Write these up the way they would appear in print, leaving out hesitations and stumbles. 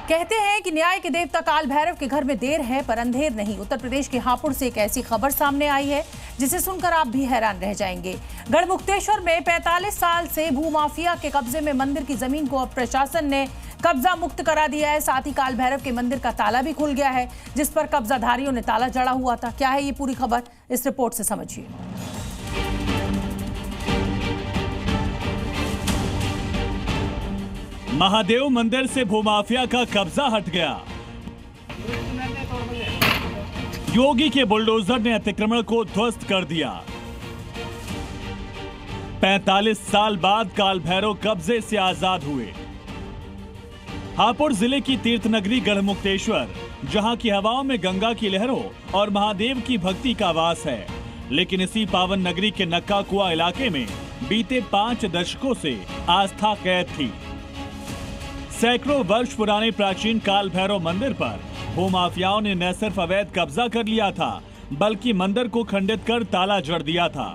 कहते हैं कि न्याय के देवता काल भैरव के घर में देर है पर अंधेर नहीं। उत्तर प्रदेश के हापुड़ से एक ऐसी खबर सामने आई है जिसे सुनकर आप भी हैरान रह जाएंगे। गढ़मुक्तेश्वर में 45 साल से भूमाफिया के कब्जे में मंदिर की जमीन को अब प्रशासन ने कब्जा मुक्त करा दिया है। साथ ही काल भैरव के मंदिर का ताला भी खुल गया है जिस पर कब्जाधारियों ने ताला जड़ा हुआ था। क्या है ये पूरी खबर, इस रिपोर्ट से समझिए। महादेव मंदिर से भूमाफिया का कब्जा हट गया। योगी के बुलडोजर ने अतिक्रमण को ध्वस्त कर दिया। 45 साल बाद काल भैरव कब्जे से आजाद हुए। हापुड़ जिले की तीर्थ नगरी गढ़मुक्तेश्वर, जहां की हवाओं में गंगा की लहरों और महादेव की भक्ति का वास है, लेकिन इसी पावन नगरी के नक्का कुआ इलाके में बीते 5 दशकों से आस्था कैद थी। सैकड़ों वर्ष पुराने प्राचीन काल भैरव मंदिर पर भूमाफियाओं ने न सिर्फ अवैध कब्जा कर लिया था बल्कि मंदिर को खंडित कर ताला जड़ दिया था।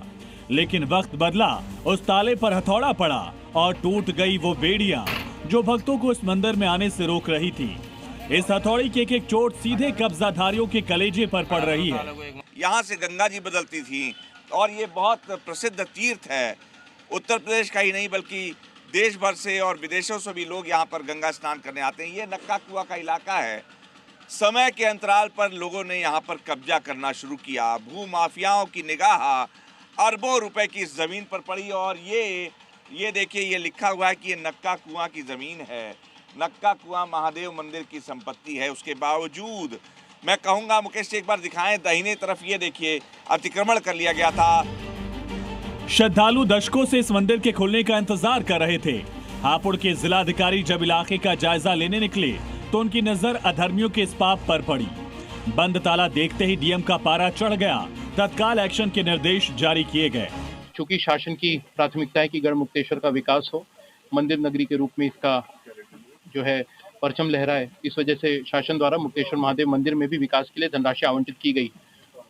लेकिन वक्त बदला, उस ताले पर हथौड़ा पड़ा और टूट गई वो बेड़ियां जो भक्तों को इस मंदिर में आने से रोक रही थी। इस हथौड़ी की एक चोट सीधे कब्जाधारियों के कलेजे पर पड़ रही है। यहाँ से गंगा जी बदलती थी और ये बहुत प्रसिद्ध तीर्थ है। उत्तर प्रदेश का ही नहीं बल्कि देश भर से और विदेशों से भी लोग यहाँ पर गंगा स्नान करने आते हैं। ये नक्का कुआ का इलाका है। समय के अंतराल पर लोगों ने यहाँ पर कब्जा करना शुरू किया। भूमाफियाओं की निगाह अरबों रुपए की इस जमीन पर पड़ी और ये देखिए, ये लिखा हुआ है कि ये नक्का कुआ की जमीन है। नक्का कुआ महादेव मंदिर की संपत्ति है। उसके बावजूद मैं कहूँगा मुकेश जी एक बार दिखाएं, दाहिने तरफ ये देखिए अतिक्रमण कर लिया गया था। श्रद्धालु दशकों से इस मंदिर के खुलने का इंतजार कर रहे थे। हापुड़ के जिलाधिकारी जब इलाके का जायजा लेने निकले तो उनकी नजर अधर्मियों के इस पाप पर पड़ी। बंद ताला देखते ही डीएम का पारा चढ़ गया। तत्काल एक्शन के निर्देश जारी किए गए। चूंकि शासन की प्राथमिकता है कि गढ़मुक्तेश्वर का विकास हो, मंदिर नगरी के रूप में इसका जो है परचम लहराए, इस वजह से शासन द्वारा मुक्तेश्वर महादेव मंदिर में भी विकास के लिए धनराशि आवंटित की गई।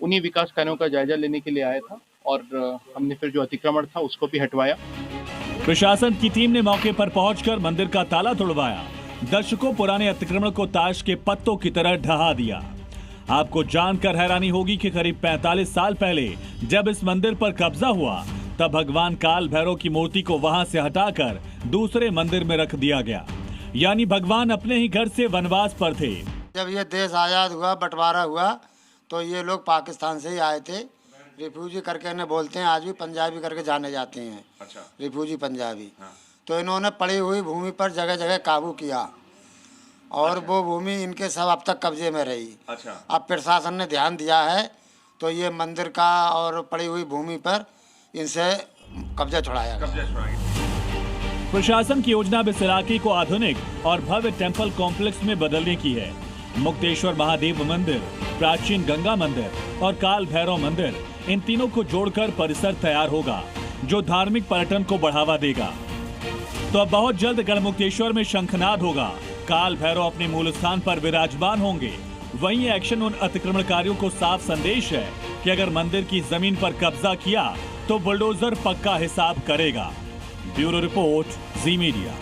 उन्हीं विकास कार्यों का जायजा लेने के लिए आया था और हमने फिर जो अतिक्रमण था उसको भी हटवाया। प्रशासन की टीम ने मौके पर पहुंचकर मंदिर का ताला तोड़वाया। दशकों पुराने अतिक्रमण को ताश के पत्तों की तरह ढहा दिया। आपको जानकर हैरानी होगी कि करीब 45 साल पहले जब इस मंदिर पर कब्जा हुआ तब भगवान काल भैरव की मूर्ति को वहां से हटाकर दूसरे मंदिर में रख दिया गया। यानी भगवान अपने ही घर से वनवास पर थे। जब ये देश आजाद हुआ, बंटवारा हुआ, तो ये लोग पाकिस्तान से ही आए थे। रिफ्यूजी करके इन्हें बोलते हैं, आज भी पंजाबी करके जाने जाते हैं। अच्छा। रिफ्यूजी पंजाबी। हाँ। तो इन्होंने पड़ी हुई भूमि पर जगह जगह काबू किया और अच्छा। वो भूमि इनके सब अब तक कब्जे में रही। अच्छा। अब प्रशासन ने ध्यान दिया है तो ये मंदिर का और पड़ी हुई भूमि पर इनसे कब्जा छुड़ाया। प्रशासन की योजना इस इलाके को आधुनिक और भव्य टेम्पल कॉम्प्लेक्स में बदलने की है। मुक्तेश्वर महादेव मंदिर, प्राचीन गंगा मंदिर और काल भैरव मंदिर, इन तीनों को जोड़कर परिसर तैयार होगा जो धार्मिक पर्यटन को बढ़ावा देगा। तो अब बहुत जल्द गढ़मुक्तेश्वर में शंखनाद होगा। काल भैरव अपने मूल स्थान पर विराजमान होंगे। वहीं एक्शन उन अतिक्रमणकारियों को साफ संदेश है कि अगर मंदिर की जमीन पर कब्जा किया तो बुलडोजर पक्का हिसाब करेगा। ब्यूरो रिपोर्ट, जी मीडिया।